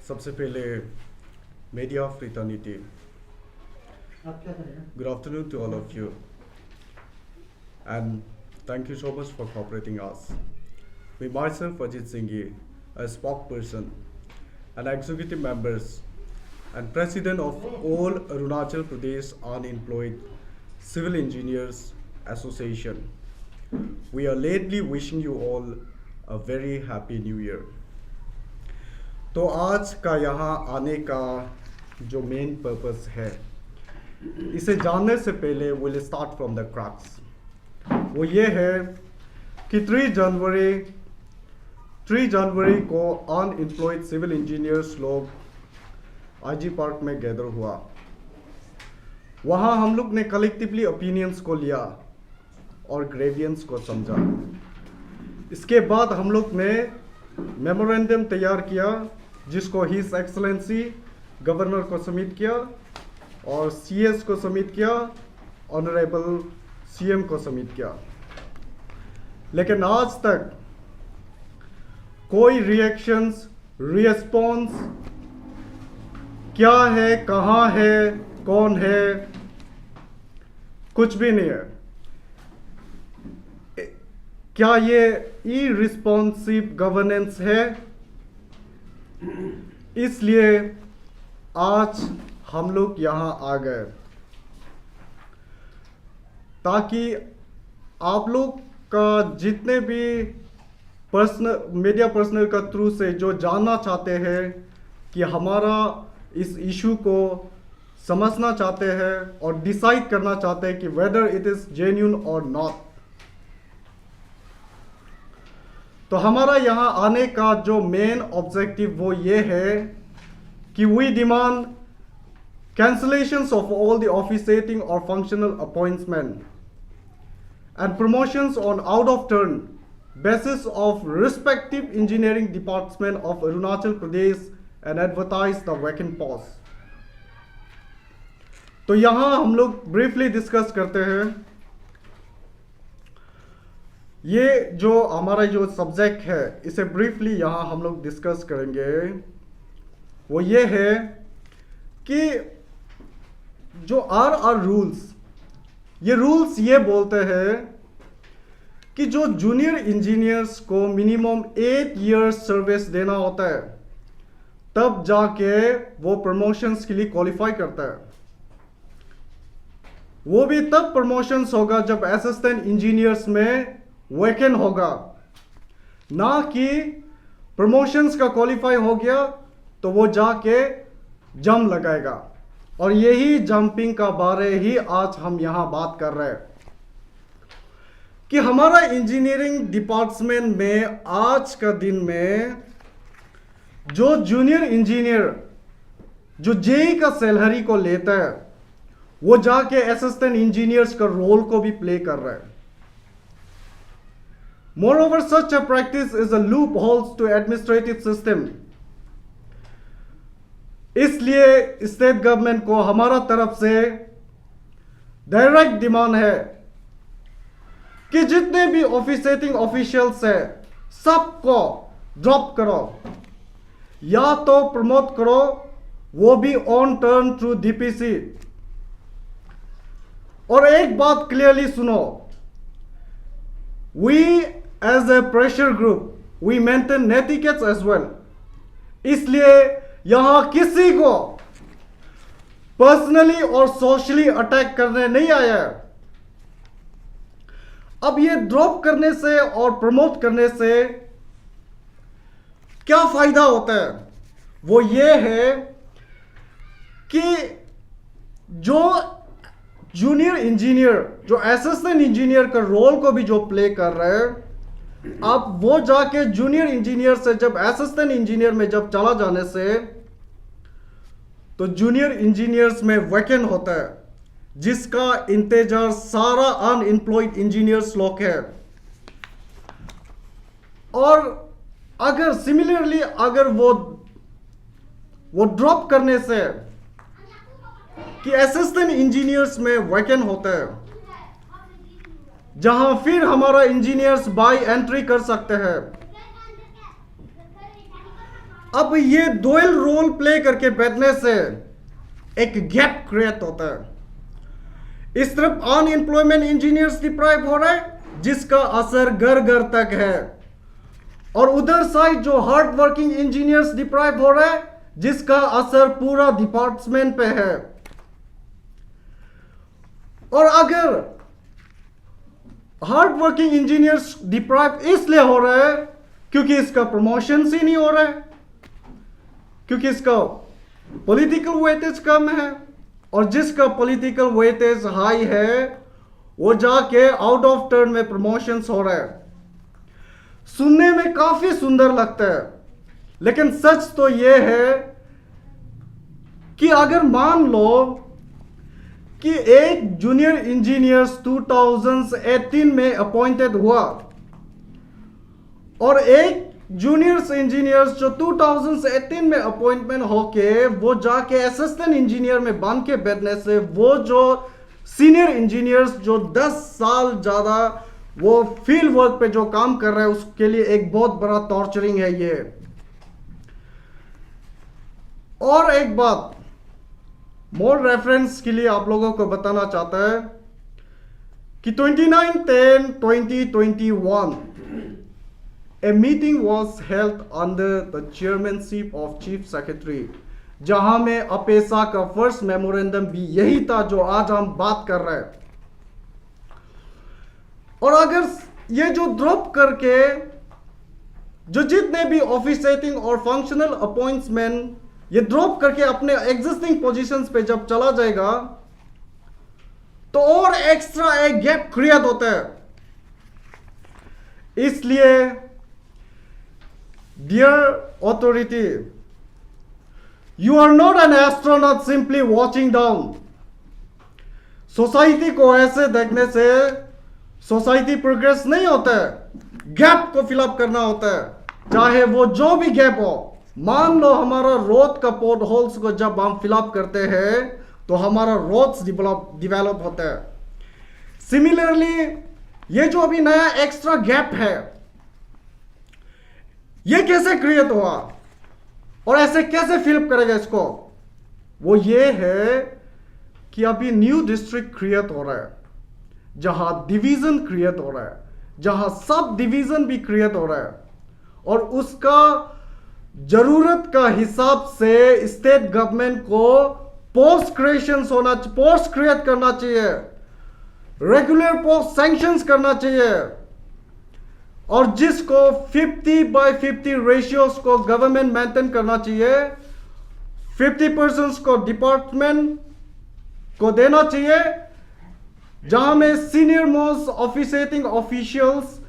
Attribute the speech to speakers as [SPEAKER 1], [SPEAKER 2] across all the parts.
[SPEAKER 1] सबसे पहले media fraternity, good afternoon to all of you, and thank you so much for cooperating us. Me myself, Ajit Singhi, a spokesperson and executive members and president of all Arunachal Pradesh Unemployed Civil Engineers Association. We are lately wishing you all a very happy new year. तो आज का यहाँ आने का जो main purpose है, इसे जानने से पहले will start from the crux. वो ये है कि 3 जनवरी को अनएम्प्लॉयड सिविल इंजीनियर्स लोग आईजी पार्क में गैदर हुआ। वहाँ हम लोग ने कलेक्टिवली ओपिनियंस को लिया और ग्रेवियंस को समझा। इसके बाद हम लोग ने मेमोरेंडम तैयार किया, जिसको हिज एक्सलेंसी गवर्नर को सबमिट किया और सीएस को सबमिट किया, ऑनरेबल सीएम को सबमिट किया। लेकिन आज तक कोई रिएक्शंस, रिस्पॉन्स क्या है, कहाँ है, कौन है, कुछ भी नहीं है। क्या ये इररिस्पॉन्सिव गवर्नेंस है? इसलिए आज हम लोग यहाँ आ गए ताकि आप लोग का जितने भी मीडिया पर्सनल का थ्रू से जो जानना चाहते हैं कि हमारा इस इशू को समझना चाहते हैं और डिसाइड करना चाहते हैं कि वेदर इट इज जेन्युइन और नॉट, तो हमारा यहाँ आने का जो मेन ऑब्जेक्टिव वो ये है कि we demand cancellations of all the officiating or functional appointment and promotions on out of turn basis of respective engineering department of Arunachal Pradesh and advertise the vacant post. तो यहाँ हम लोग briefly discuss करते हैं। ये जो हमारा जो सब्जेक्ट है, इसे ब्रीफली यहाँ हम लोग डिस्कस करेंगे। वो ये है कि जो आर रूल्स, ये रूल्स ये बोलते हैं कि जो जूनियर इंजीनियर्स को मिनिमम 8 इयर्स सर्विस देना होता है, तब जाके वो प्रमोशंस के लिए क्वालिफाई करता है। वो भी तब प्रमोशंस होगा जब असिस्टेंट इंजीनियर्स में वैकेंट होगा, ना कि प्रमोशंस का क्वालिफाई हो गया तो वो जाके जंप लगाएगा। और यही जंपिंग का बारे ही आज हम यहां बात कर रहे हैं कि हमारा इंजीनियरिंग डिपार्टमेंट में आज का दिन में जो जूनियर इंजीनियर जो जेई का सैलरी को लेता है, वो जाके असिस्टेंट इंजीनियर्स का रोल को भी प्ले कर रहा है। Moreover, such a practice is a loophole to administrative system. इसलिए स्टेट गवर्नमेंट को हमारा तरफ से डायरेक्ट डिमांड है कि जितने भी ऑफिसिएटिंग ऑफिशियल्स है, सबको ड्रॉप करो या तो प्रमोट करो, वो भी ऑन टर्न थ्रू डीपीसी। और एक बात क्लियरली सुनो, we as a pressure group we maintain etiquettes as well. इसलिए यहां किसी को पर्सनली और सोशली अटैक करने नहीं आया है। अब ये ड्रॉप करने से और प्रमोट करने से क्या फायदा होता है? वो ये है कि जो जूनियर इंजीनियर, जो असिस्टेंट इंजीनियर का रोल को भी जो प्ले कर रहे हैं, अब वो जाके जूनियर इंजीनियर से जब असिस्टेंट इंजीनियर में जब चला जाने से, तो जूनियर इंजीनियर्स में वैकेंट होता है, जिसका इंतजार सारा अनएम्प्लॉयड इंजीनियर्स लोग है। और अगर सिमिलरली अगर वो ड्रॉप करने से कि असिस्टेंट इंजीनियर्स में वैकेंट होता है, जहां फिर हमारा इंजीनियर्स बाय एंट्री कर सकते हैं। अब ये डुअल रोल प्ले करके बैठने से एक गैप क्रिएट होता है। इस तरफ अनएम्प्लॉयमेंट इंजीनियर्स डिप्राइव हो रहा है जिसका असर घर घर तक है, और उधर साइड जो हार्ड वर्किंग इंजीनियर्स डिप्राइव हो रहा है जिसका असर पूरा डिपार्टमेंट पे है। और अगर हार्ड वर्किंग इंजीनियर्स डिप्राइव इसलिए हो रहा है क्योंकि इसका प्रमोशन ही नहीं हो रहा है, क्योंकि इसका पॉलिटिकल वेटेज कम है, और जिसका पॉलिटिकल वेटेज हाई है वो जाके आउट ऑफ टर्न में प्रमोशंस हो रहा है। सुनने में काफी सुंदर लगता है, लेकिन सच तो यह है कि अगर मान लो कि एक जूनियर इंजीनियर्स 2018 में अपॉइंटेड हुआ और एक जूनियर्स इंजीनियर्स जो 2018 में अपॉइंटमेंट होके वो जाके असिस्टेंट इंजीनियर में बन के बैठने से वो जो सीनियर इंजीनियर्स जो 10 साल ज्यादा वो फील्ड वर्क पे जो काम कर रहे हैं उसके लिए एक बहुत बड़ा टॉर्चरिंग है ये। और एक बात मोर रेफरेंस के लिए आप लोगों को बताना चाहता है कि 29/10/2021 a meeting was held under the chairmanship of chief secretary, जहां में अपेसा का फर्स्ट मेमोरेंडम भी यही था जो आज हम बात कर रहे हैं। और अगर ये जो ड्रॉप करके जो जितने भी ऑफिसर और फंक्शनल अपॉइंटमेंट ये ड्रॉप करके अपने एग्जिस्टिंग पोजीशंस पे जब चला जाएगा तो और एक्स्ट्रा एक गैप क्रिएट होता है। इसलिए dear authority, you are not an astronaut simply watching down. Society को ऐसे देखने से सोसाइटी प्रोग्रेस नहीं होता है, गैप को फिलअप करना होता है, चाहे वो जो भी गैप हो। मान लो हमारा रोड का पोर्ट होल्स को जब हम फिलअप करते हैं तो हमारा रोड्स डिवेलप होता है। सिमिलरली ये जो अभी नया एक्स्ट्रा गैप है ये कैसे क्रिएट हुआ और ऐसे कैसे फिलअप करेगा इसको, वो ये है कि अभी न्यू डिस्ट्रिक्ट क्रिएट हो रहा है, जहां डिवीजन क्रिएट हो रहा है, जहां सब डिवीजन भी क्रिएट हो रहा है, और उसका जरूरत का हिसाब से स्टेट गवर्नमेंट को पोस्ट क्रिएट करना चाहिए, रेगुलर पोस्ट सैंक्शंस करना चाहिए, और जिसको 50/50 रेशियोस को गवर्नमेंट मेंटेन करना चाहिए, 50% को डिपार्टमेंट को देना चाहिए, जहां में सीनियर मोस्ट ऑफिसिएटिंग ऑफिशियल्स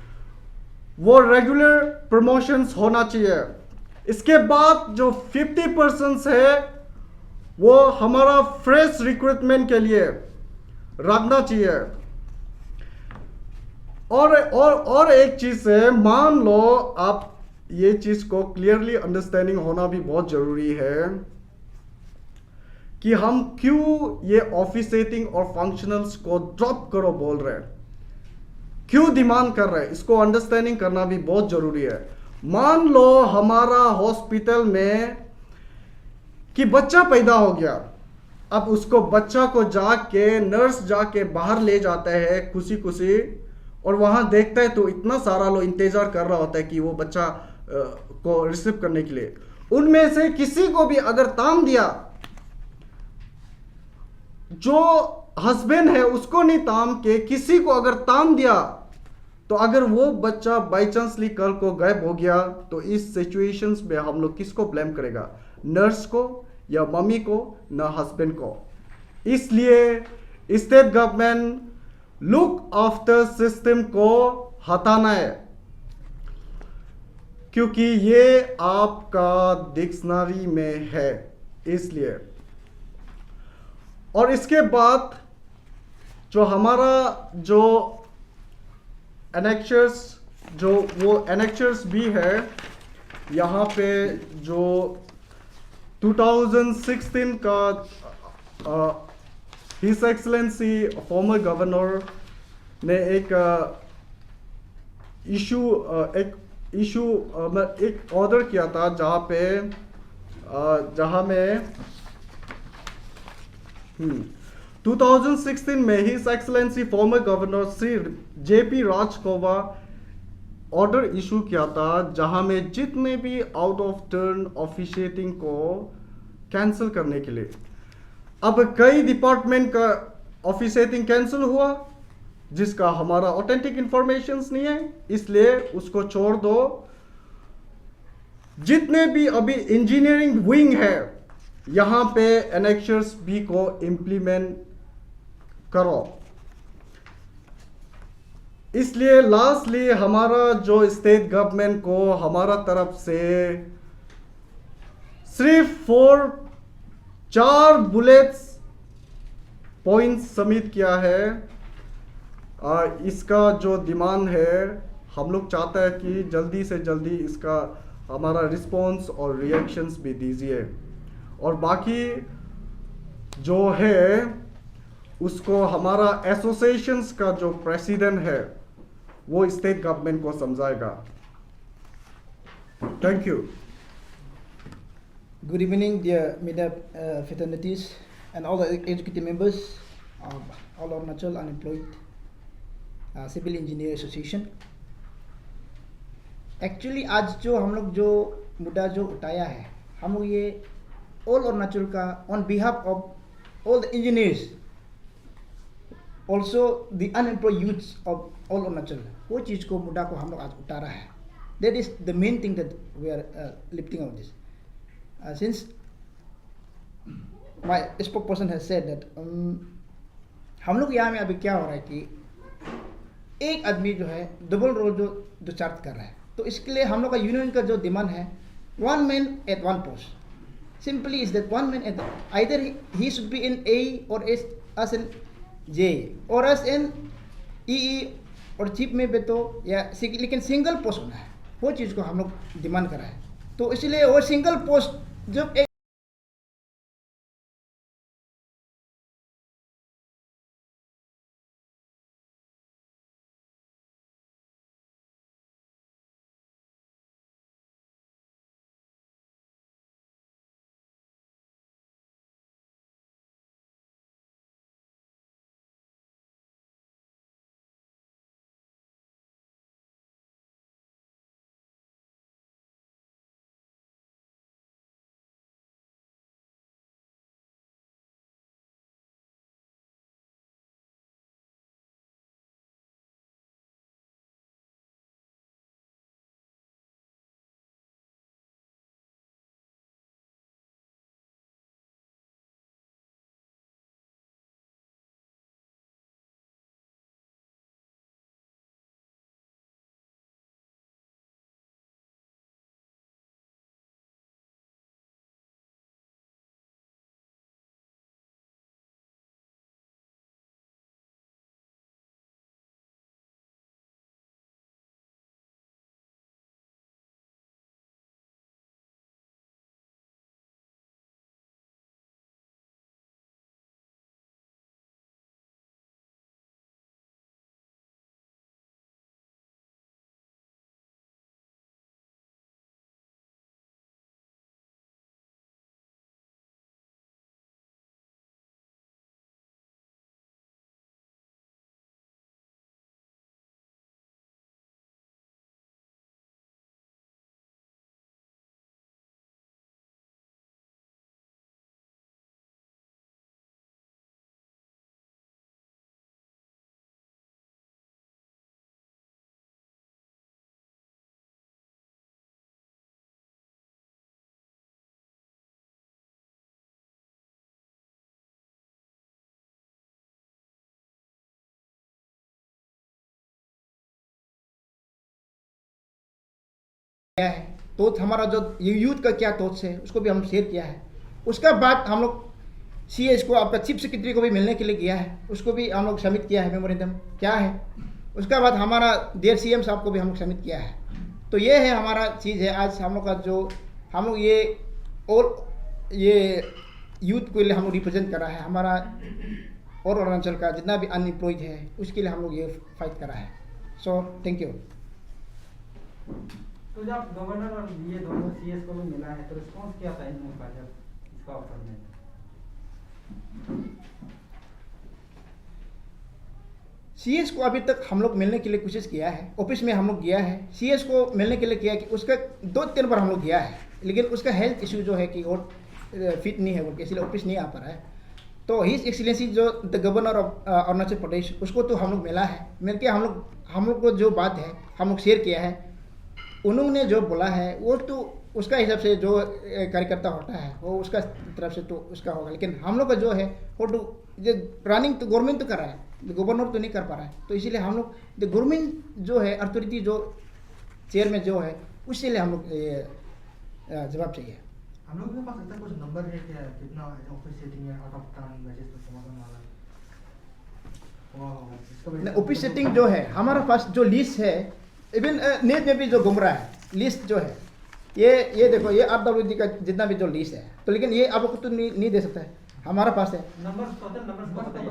[SPEAKER 1] वो रेगुलर प्रमोशंस होना चाहिए। इसके बाद जो 50% है वो हमारा फ्रेश रिक्रूटमेंट के लिए रखना चाहिए। और एक चीज है, मान लो आप ये चीज को क्लियरली अंडरस्टैंडिंग होना भी बहुत जरूरी है कि हम क्यों ये ऑफिसेटिंग और फंक्शनल्स को ड्रॉप करो बोल रहे हैं, क्यों डिमांड कर रहे हैं, इसको अंडरस्टैंडिंग करना भी बहुत जरूरी है। मान लो हमारा हॉस्पिटल में कि बच्चा पैदा हो गया, अब उसको बच्चा को जाके नर्स जाके बाहर ले जाता है खुशी खुशी, और वहां देखता है तो इतना सारा लोग इंतजार कर रहा होता है कि वो बच्चा को रिसीव करने के लिए। उनमें से किसी को भी अगर ताम दिया, जो हस्बैंड है उसको नहीं ताम के किसी को अगर ताम दिया, तो अगर वो बच्चा बाई चांसली कल को गायब हो गया तो इस सिचुएशंस में हम लोग किसको ब्लेम करेगा, नर्स को या मम्मी को, ना हस्बैंड को। इसलिए state government look after system को हटाना है, क्योंकि ये आपका डिक्शनरी में है इसलिए। और इसके बाद जो हमारा जो एनेक्चर्स जो वो एनेक्चर्स भी है, यहाँ पे जो 2016 का हिज एक्सलेंसी फॉर्मर गवर्नर ने एक इशू मैं एक ऑर्डर किया था जहाँ में 2016 में his excellency former governor Shri JP Rajkhowa order issue किया था, जहां में जितने भी आउट ऑफ टर्न ऑफिशिएटिंग को कैंसिल करने के लिए। अब कई डिपार्टमेंट का ऑफिशिएटिंग कैंसिल हुआ जिसका हमारा ऑथेंटिक इंफॉर्मेशन नहीं है, इसलिए उसको छोड़ दो। जितने भी अभी इंजीनियरिंग विंग है यहां पे एनेक्शर्स बी को इंप्लीमेंट करो। इसलिए लास्टली हमारा जो स्टेट गवर्नमेंट को हमारा तरफ से सिर्फ 4 बुलेट्स पॉइंट्स सबमिट किया है। इसका जो डिमांड है, हम लोग चाहते हैं कि जल्दी से जल्दी इसका हमारा रिस्पॉन्स और रिएक्शंस भी दीजिए, और बाकी जो है उसको हमारा एसोसिएशंस का जो प्रेसिडेंट है वो स्टेट गवर्नमेंट को समझाएगा। Thank you.
[SPEAKER 2] Good evening, dear media fraternities and all the executive members of All Arunachal Unemployed Civil Engineer Association. Actually आज जो हम लोग जो मुद्दा जो उठाया है, हम लोग ये ऑल अरुणाचल का on behalf of all the engineers, also the unemployed youths of all Arunachal, वो चीज़ को मुद्दा को हम लोग आज उठा रहा है। That is the main thing that we are lifting out this. Since my spokesperson has said that हम लोग यहाँ में अभी क्या हो रहा है कि एक आदमी जो है डबल रोल जो चार्ज कर रहा है, तो इसके लिए हम लोग का यूनियन का जो डिमांड है 1 man at 1 post. Simply is that 1 man at either he should be in A or as in J or as in EE और चीफ में भी तो या लेकिन सिंगल पोस्ट होना है, वो चीज़ को हम लोग डिमांड कर रहा है। तो इसलिए वो सिंगल पोस्ट जब एक क्या है तो हमारा जो यूथ का क्या थॉट्स है उसको भी हम शेयर किया है। उसका बाद हम लोग CS को आपका चीफ सेक्रेटरी को भी मिलने के लिए गया है, उसको भी हम लोग सबमिट किया है मेमोरेंडम क्या है। उसका बाद हमारा डियर CM साहब को भी हम लोग सबमिट किया है। तो ये है हमारा चीज़ है आज हम लोग का जो हम लोग ये और ये यूथ को लिए हम लोग रिप्रेजेंट कर रहा है। हमारा और अरुणाचल का जितना भी अनएम्प्लॉयड है उसके लिए हम लोग ये फाइट कर रहा है। So thank you.
[SPEAKER 3] तो जब गवर्नर और ये दोनों सीएस को भी मिला है तो रिस्पॉन्स क्या था इन लोगों का जब इसका ऑफर में?
[SPEAKER 2] सीएस को अभी तक हम लोग मिलने के लिए कोशिश किया है, ऑफिस में हम लोग गया है, सीएस को मिलने के लिए किया कि उसका 2-3 बार हम लोग गया है, लेकिन उसका हेल्थ इशू जो है कि वो फिट नहीं है, वो इसलिए ऑफिस नहीं आ पा रहा है। तो हिज एक्सीलेंसी जो the governor of Arunachal Pradesh, उसको तो हम लोग मिला है, मिल के हम लोग को जो बात है हम लोग शेयर किया है, उन्होंने जो बोला है वो तो उसका हिसाब से जो कार्यकर्ता होता है वो उसका तरफ से तो उसका होगा, लेकिन हम लोग का जो है वो तो रनिंग तो गवर्नमेंट तो कर रहा है, गवर्नर तो नहीं कर पा रहा है। तो इसीलिए हम लोग द गवर्नमेंट जो है अथॉरिटी जो चेयर में जो है उससे लिए हम लोग जवाब चाहिए।
[SPEAKER 4] हम लोग के पास ऐसा कुछ नंबर है क्या, कितना ऑफिस सेटिंग है आउट ऑफ 10 बैचेस तो समाधान वाला?
[SPEAKER 2] ऑफिस सेटिंग जो है हमारा पास जो लिस्ट है, इवन नेट में भी जो घूम रहा है लिस्ट जो है, ये देखो, ये RWD का जितना भी जो लिस्ट है, तो लेकिन ये आपको तो नहीं दे सकता है, हमारा पास है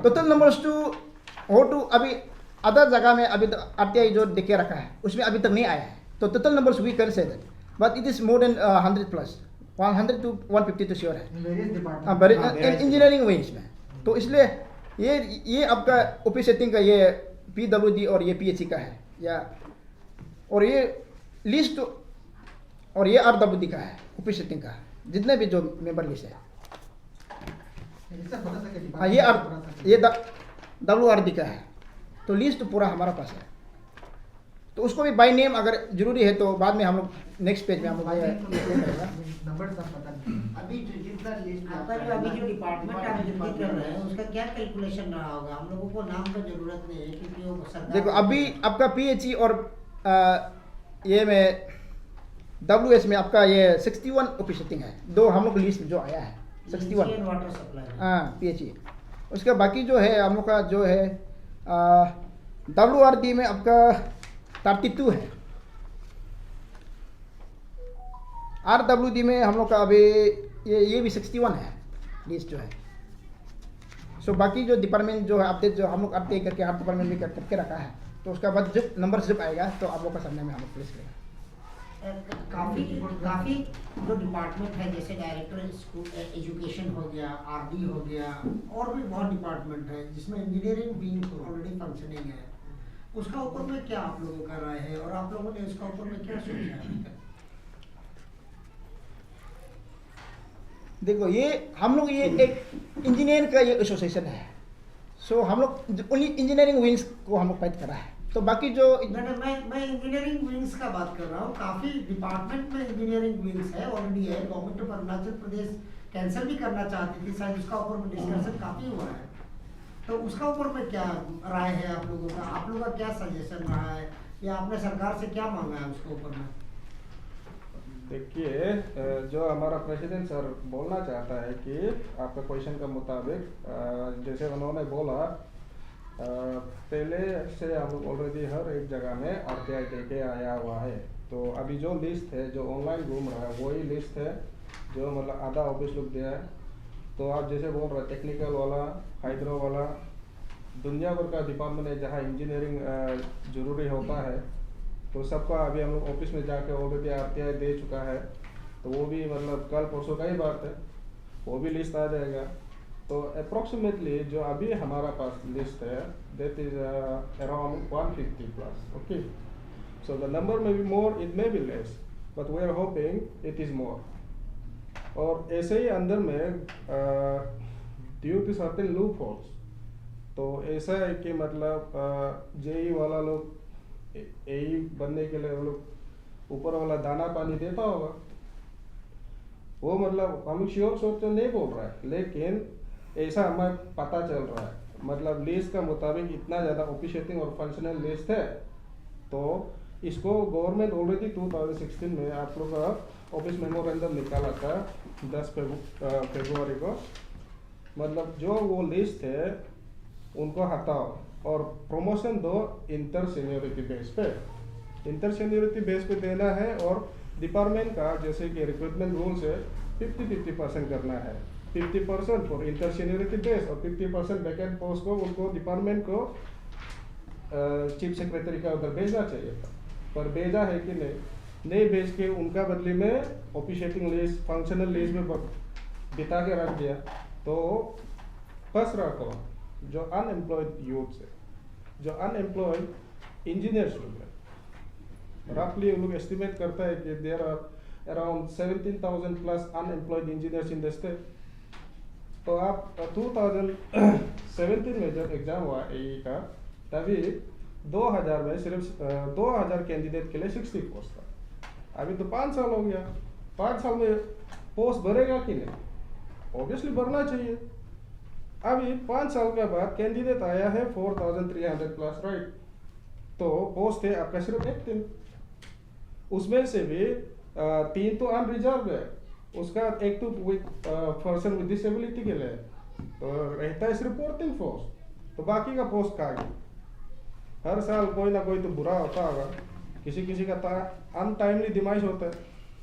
[SPEAKER 2] टोटल नंबर्स टू अभी अदर जगह में अभी RTI जो देखे रखा है उसमें अभी तक नहीं आया है। तो total numbers we can say that, but it is more than 100 plus, 100 to 150 तो श्योर है इंजीनियरिंग विंग्स में। तो इसलिए ये आपका ऑफिस सेटिंग का ये PWD और ये PHE का है, या और ये लिस्ट और ये RWD का है, ऑफिस सेटिंग का जितने भी जो मेंबर लिस्ट है। हाँ, ये WRD का है, तो लिस्ट पूरा हमारा पास है। तो उसको भी बाय नेम अगर जरूरी है तो बाद में हम लोग नेक्स्ट पेज में हम लोग
[SPEAKER 4] नंबर सब पता नहीं।
[SPEAKER 5] अभी जो जितना लिस्ट आपका जो अभी जो डिपार्टमेंट आप जिक्र कर रहे हैं उसका क्या कैलकुलेशन रहा होगा? हम लोगों को नाम का जरूरत नहीं है क्योंकि वो सरकार।
[SPEAKER 2] देखो अभी आपका PHE और ये में WS में आपका ये 61 ऑफिस सेटिंग है, दो हम लोग लिस्ट जो आया है 61
[SPEAKER 5] वाटर सप्लाई।
[SPEAKER 2] हाँ PHE। उसका बाकी जो है हम लोग का जो है WRD में आपका 32 है, RWD में हम लोग का अभी ये भी 61 है लिस्ट जो है। सो बाकी जो डिपार्टमेंट जो है अपडेट जो हम लोग अपडेट करके हर डिपार्टमेंट में करके रखा है, तो उसका बाद जब नंबर जब आएगा तो आप लोग का सामने में हम लोग प्लेस करेंगे।
[SPEAKER 5] काफ़ी जो डिपार्टमेंट है जैसे डायरेक्टर स्कूल एजुकेशन हो गया, RD हो गया, और भी बहुत डिपार्टमेंट है जिसमें इंजीनियरिंग विंग ऑलरेडी फंक्शनिंग है, उसका ऊपर में क्या आप लोगों का राय है और आप लोगों ने उसका ऊपर में क्या सोचा है?
[SPEAKER 2] देखो ये हम लोग ये एक इंजीनियर का ये एसोसिएशन है, सो हम लोग ओनली इंजीनियरिंग विंग्स को हम लोग फाइट कर रहा है। तो बाकी जो
[SPEAKER 5] मैं इंजीनियरिंग विंग्स का बात कर रहा हूँ, काफ़ी डिपार्टमेंट में इंजीनियरिंग विंग्स है ऑलरेडी है। Government of Arunachal Pradesh cancel भी करना चाहती थी, शायद उसका ऊपर में डिस्कशन काफ़ी हुआ है, तो उसका ऊपर में क्या राय है आप लोगों का? आप लोगों का क्या सजेशन रहा है या आपने सरकार से क्या मांगा है उसके ऊपर में?
[SPEAKER 6] देखिए, जो हमारा प्रेसिडेंट सर बोलना चाहता है कि आपका क्वेश्चन के मुताबिक जैसे उन्होंने बोला, पहले से हम लोग ऑलरेडी हर एक जगह में RTI देके आया हुआ है। तो अभी जो लिस्ट है जो ऑनलाइन घूम रहा है वही लिस्ट है जो मतलब आधा ऑफिस लोग दिया है। तो आप जैसे बोल रहे टेक्निकल वाला, हाइड्रो वाला, दुनिया भर का डिपार्टमेंट है जहाँ इंजीनियरिंग जरूरी होता है, तो सबका अभी हम लोग ऑफिस में जाके ऑलरेडी RTI दे चुका है। तो वो भी मतलब कल परसों का ही बात है, वो भी लिस्ट आ जाएगा। तो अप्रोक्सीमेटली जो अभी हमारा पास लिस्ट है that is around 150 plus. Okay, so the number may be more, it may be less, but we are hoping it is more. और ऐसे ही अंदर में due to certain loopholes, तो ऐसा है कि मतलब JE वाला लोग AE बनने के लिए वो लोग ऊपर वाला दाना पानी देता होगा, वो मतलब हम श्योर तो नहीं बोल रहा है, लेकिन ऐसा हमें पता चल रहा है। मतलब लिस्ट का मुताबिक इतना ज़्यादा ऑफिशिएटिंग और फंक्शनल लिस्ट है, तो इसको गवर्नमेंट ऑलरेडी 2016 में आप लोग का ऑफिस मेमोरेंडम निकाला था 10 फरवरी को। मतलब जो वो लिस्ट है उनको हटाओ और प्रमोशन दो इंटर सीनियरिटी बेस पे। इंटर सीनियरिटी बेस पे देना है और डिपार्टमेंट का जैसे कि रिक्रूटमेंट रूल्स है 50-50% करना है। 50% फॉर इंटर सीनियरिटी बेस और 50% वैकेंट पोस्ट को उनको डिपार्टमेंट को चीफ सेक्रेटरी का उधर भेजना चाहिए था, पर भेजा है कि नहीं नहीं भेज के उनका बदले में ऑफिशिएटिंग लीज फंक्शनल लीज में बिता के रख दिया, तो फंस रहा कौन? जो अनएम्प्लॉयड यूथ है, जो अनएम्प्लॉयड इंजीनियर्स लोग हैं। रफली वो लोग एस्टिमेट करता है कि there are around 17,000 plus unemployed engineers in the state. तो आप 2017 में जब एग्जाम हुआ AE का, तभी 2000 में सिर्फ 2000 कैंडिडेट के लिए 60 पोस्ट था। अभी तो 5 साल हो गया, 5 साल में पोस्ट भरेगा कि नहीं? ऑब्वियसली भरना चाहिए। अभी 5 साल के बाद कैंडिडेट आया है 4300 प्लस, राइट? तो पोस्ट है आपका सिर्फ 3, उसमें से भी 3 तो अनरिजर्व है, उसका 1 तो पर्सन विद डिसेबिलिटी के लिए, तो रहता है सिर्फ 14 पोस्ट। तो बाकी का पोस्ट कहाँ गया? हर साल कोई ना कोई तो बुरा होता होगा, किसी का अनटाइमली डिमाइज होता है,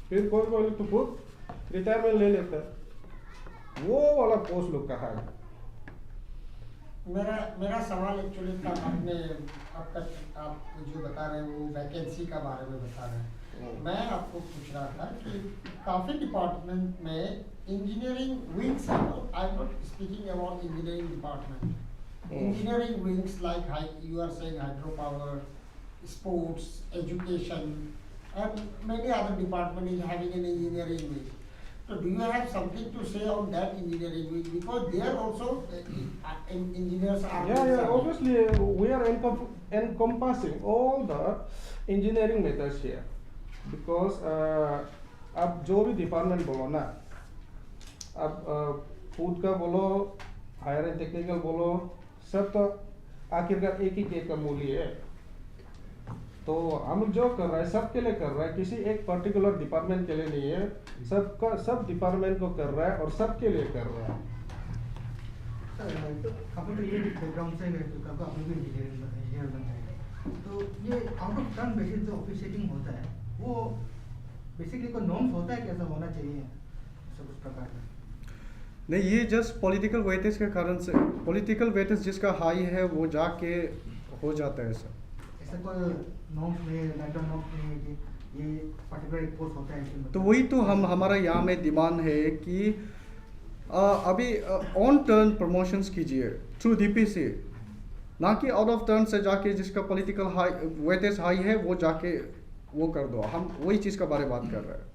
[SPEAKER 6] फिर कोई तो खुद रिटायरमेंट ले लेता है। वो वाला पोस्ट लोग कहाँ है?
[SPEAKER 5] मेरा सवाल एक्चुअली था, आप जो बता रहे हैं वो वैकेंसी का बारे में बता रहे हैं। मैं आपको पूछ रहा था कि काफ़ी डिपार्टमेंट में इंजीनियरिंग विंग्स है, I am not speaking about engineering department, engineering wings like you are saying hydropower, sports, education, and many other department is having an engineering wing. So do you have something to say on that engineering wing? Because there also engineers are.
[SPEAKER 6] Yeah. Obviously, we are encompassing all the engineering methods here, because अब जो भी department बोलो ना, अब food का बोलो, higher and technical बोलो, सब तो आखिरकार एक ही केक का मूल्य है। तो हम लोग जो कर रहा है सबके लिए कर रहा है, किसी एक पर्टिकुलर डिपार्टमेंट के लिए नहीं है, सब डिपार्टमेंट को कर रहा है और सबके लिए कर रहा है।
[SPEAKER 4] आपको तो ये बैकग्राउंड से है, तो आपको भी इंजीनियर बन जाएगा। तो ये आउट ऑफ टर्न बेसिस जो ऑफिशिएटिंग होता है, वो बेसिकली कोई नॉर्म्स होता है, कैसा होना चाहिए सब उस प्रकार का?
[SPEAKER 1] नहीं, ये जस्ट पॉलिटिकल वेटेज के कारण से, पॉलिटिकल वेटेज जिसका हाई है वो जाके हो जाता है सर।
[SPEAKER 4] ऐसा कोई नॉर्म्स में, नेशनल नॉर्म्स में है कि ये पर्टिकुलर एक पोस्ट होता है?
[SPEAKER 1] तो वही तो हमारा यहाँ में डिमांड है कि अभी ऑन टर्न प्रमोशंस कीजिए थ्रू DPC, ना कि आउट ऑफ टर्न से जाके जिसका पॉलिटिकल हाई वेटेज हाई है वो जाके वो कर दो। हम वही चीज़ का बारे में बात कर रहे हैं।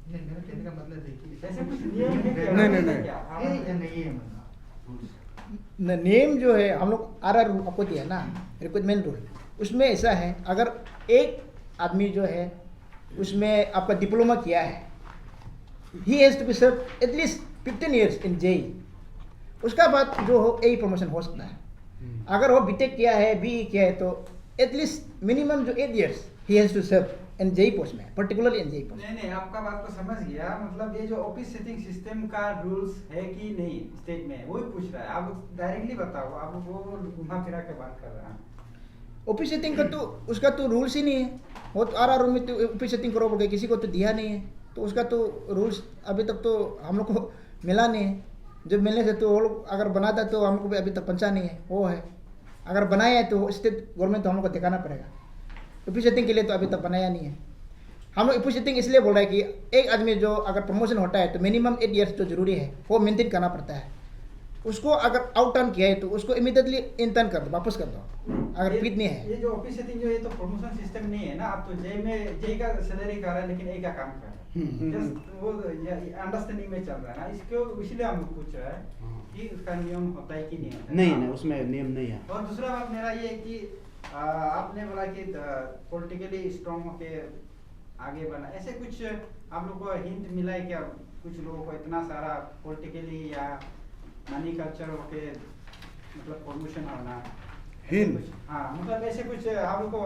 [SPEAKER 4] नहीं, मेरा कहने का मतलब है कि
[SPEAKER 3] ऐसे कुछ नियम है क्या?
[SPEAKER 1] नहीं।
[SPEAKER 4] नहीं है मतलब
[SPEAKER 2] नेम जो है हम लोग RR रूल आपको दिया ना, रिक्रूटमेंट रूल, उसमें ऐसा है अगर एक आदमी जो है उसमें आपका डिप्लोमा किया है, he has to be serve at least 15 years in JEE, उसका बाद जो हो AE प्रमोशन हो सकता है। अगर वो BTech किया है, BE किया है, तो एटलीस्ट मिनिमम जो 8 years he has to serve in JEE post में, पर्टिकुलरली इन JEE पोस्ट।
[SPEAKER 3] नहीं, आपका बात को समझ गया। मतलब ये जो ऑफिस सेटिंग सिस्टम का रूल्स है कि नहीं स्टेट में, वही पूछ रहा है। आप डायरेक्टली बताओ, आप वो घुमा फिरा के बात कर रहे हैं।
[SPEAKER 2] ऑफिस सेटिंग का तो उसका तो रूल्स ही नहीं है, वो तो RR रूल में तो ऑफिस सेटिंग करो बोल के किसी को तो दिया नहीं है, तो उसका तो रूल्स अभी तक तो हम लोग को मिला नहीं है। जब मिलने से तो वो लोग अगर बनाता है तो हम लोग को भी अभी तक पहुँचा नहीं है, वो है। अगर बनाया है तो स्टेट गवर्नमेंट तो हम लोग को दिखाना पड़ेगा। ऑफिस सेटिंग के लिए तो अभी तक बनाया नहीं है। हम लोग ऑफिस सेटिंग इसलिए बोल रहे हैं कि एक आदमी जो अगर प्रमोशन होता है तो मिनिमम 8 years जो जरूरी है वो मेंटेन करना पड़ता है। उसको अगर आउट टर्न किया है तो उसको इमीडिएटली इन टर्न कर दो, वापस कर दो अगर फिट नहीं है।
[SPEAKER 3] ये जो ऑफिस सेटिंग जो है तो प्रमोशन सिस्टम नहीं है ना। आप तो JEE का सैलरी कर रहा है लेकिन A का काम कर रहा है, जस्ट वो अंडरस्टैंडिंग में चल रहा है ना। इसको इसलिए हम लोग पूछ रहे हैं कि उसका नियम होता है कि नहीं होता है।
[SPEAKER 7] नहीं, उसमें नियम नहीं है।
[SPEAKER 3] और दूसरा बात मेरा ये है कि आपने बोला कि पॉलिटिकली स्ट्रॉन्ग होके आगे बढ़ना, ऐसे कुछ आप लोग को हिंट मिला है क्या? कुछ लोगों को इतना सारा पॉलिटिकली या मनी कल्चर होके मतलब प्रमोशन होना
[SPEAKER 1] हिंट?
[SPEAKER 3] हाँ, मतलब ऐसे कुछ आप लोग को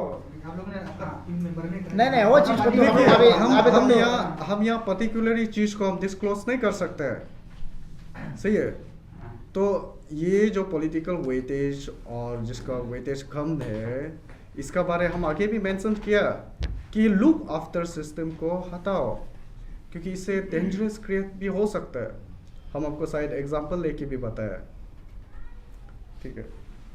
[SPEAKER 4] आप लोगों ने टीम मेंबर ने
[SPEAKER 2] नहीं वो चीज़ को तो
[SPEAKER 1] देखिए,
[SPEAKER 2] अभी
[SPEAKER 1] हम यहाँ पर्टिकुलरली चीज़ को हम डिस्क्लोज नहीं कर सकते हैं, सही है। तो ये जो पॉलिटिकल वेटेज और जिसका वेटेज कम है, इसका बारे हम आगे भी मेंशन किया कि लुक आफ्टर सिस्टम को हटाओ, क्योंकि इससे डेंजरस क्रिएट भी हो सकता है। हम आपको शायद एग्जांपल लेके भी बताया, ठीक है।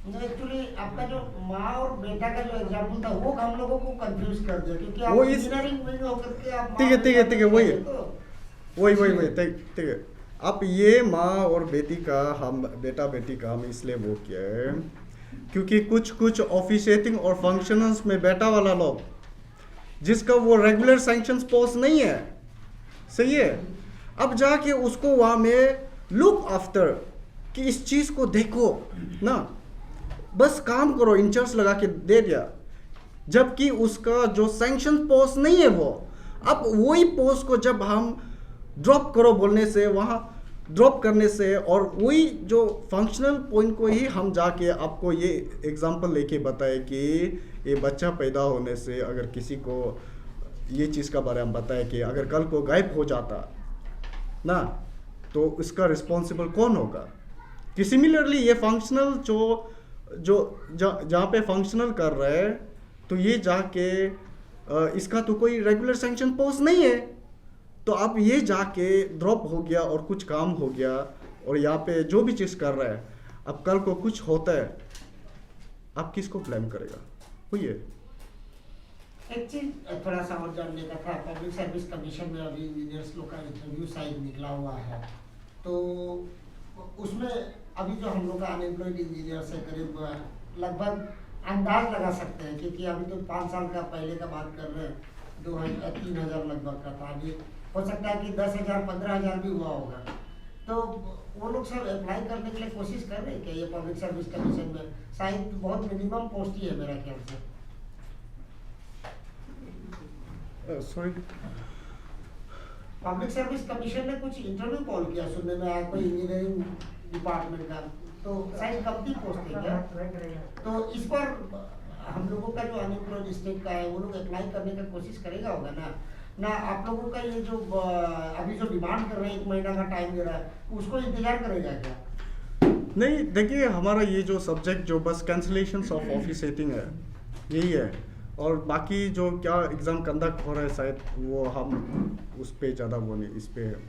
[SPEAKER 5] एक्चुअली आपका जो माँ और बेटा का जो एग्जाम्पल था वो हम लोगों को कंफ्यूज कर दिया, क्योंकि
[SPEAKER 1] वो
[SPEAKER 5] आप
[SPEAKER 1] इस-
[SPEAKER 5] इंजीनियरिंग विंग होकर के आप माँ
[SPEAKER 1] ठीक है, ठीक है,
[SPEAKER 5] बेटा
[SPEAKER 1] ठीक है, वही है।
[SPEAKER 5] तो
[SPEAKER 1] वही ठीक है। अब ये माँ और बेटी का हम बेटा बेटी का हम इसलिए वो किया है क्योंकि कुछ ऑफिशिएटिंग और फंक्शनल्स में बेटा वाला लोग जिसका वो रेगुलर सैंक्शंस पोस्ट नहीं है, सही है, अब जाके उसको वहाँ में लुक आफ्टर कि इस चीज़ को देखो ना, बस काम करो, इंचार्ज लगा के दे दिया, जबकि उसका जो सैंक्शन पोस्ट नहीं है वो, अब वही पोस्ट को जब हम ड्रॉप करो बोलने से, वहाँ ड्रॉप करने से, और वही जो फंक्शनल पॉइंट को ही हम जाके आपको ये एग्जांपल लेके बताए कि ये बच्चा पैदा होने से अगर किसी को ये चीज़ का बारे में बताए कि अगर कल को गायब हो जाता ना तो इसका रिस्पॉन्सिबल कौन होगा। कि सिमिलरली ये फंक्शनल जहाँ पे फंक्शनल कर रहे हैं तो ये जाके इसका तो कोई रेगुलर सैंक्शन पोस्ट नहीं है, तो आप ये जाके ड्रॉप हो गया और कुछ काम हो गया और यहाँ पे जो भी चीज़ कर रहा है, अब कल को कुछ होता है आप किसको ब्लेम करेगा, वही है।
[SPEAKER 5] एक चीज थोड़ा सा और जानने का था, पब्लिक सर्विस कमीशन में अभी इंजीनियर्स लोग का इंटरव्यू साइड निकला हुआ है, तो उसमें अभी जो हम लोग का अनएम्प्लॉयड इंजीनियर्स है करीब लगभग अंदाज लगा सकते हैं, क्योंकि अभी तो 5 साल का पहले का बात कर रहे हैं, 3,000 लगभग का था, अभी हो सकता है कि 10,000 15,000 भी हुआ होगा, तो वो लोग सब अप्लाई करने के लिए कोशिश कर रहे हैं क्या ये पब्लिक सर्विस कमीशन में? शायद बहुत मिनिमम पोस्ट ही है मेरा ख्याल से।
[SPEAKER 1] सॉरी,
[SPEAKER 5] पब्लिक सर्विस कमीशन ने कुछ इंटरव्यू कॉल किया, सुनने में आया कोई इंजीनियरिंग डिपार्टमेंट का, तो शायद कंपनी पोस्ट है क्या? तो इस पर हम लोगों का जो अनएम्प्लॉयड स्टेट का है वो लोग अप्लाई करने का कोशिश करेगा होगा ना आप लोगों का ये जो अभी जो डिमांड कर रहे हैं 1 महीना का टाइम दे रहा है उसको इंतजार करेगा क्या?
[SPEAKER 1] नहीं देखिए, हमारा ये जो सब्जेक्ट जो बस कैंसिलेशन ऑफ ऑफिस सेटिंग है यही है, और बाकी जो क्या एग्ज़ाम कंडक्ट हो रहा है शायद वो हम उस पर ज़्यादा वो नहीं, इस पर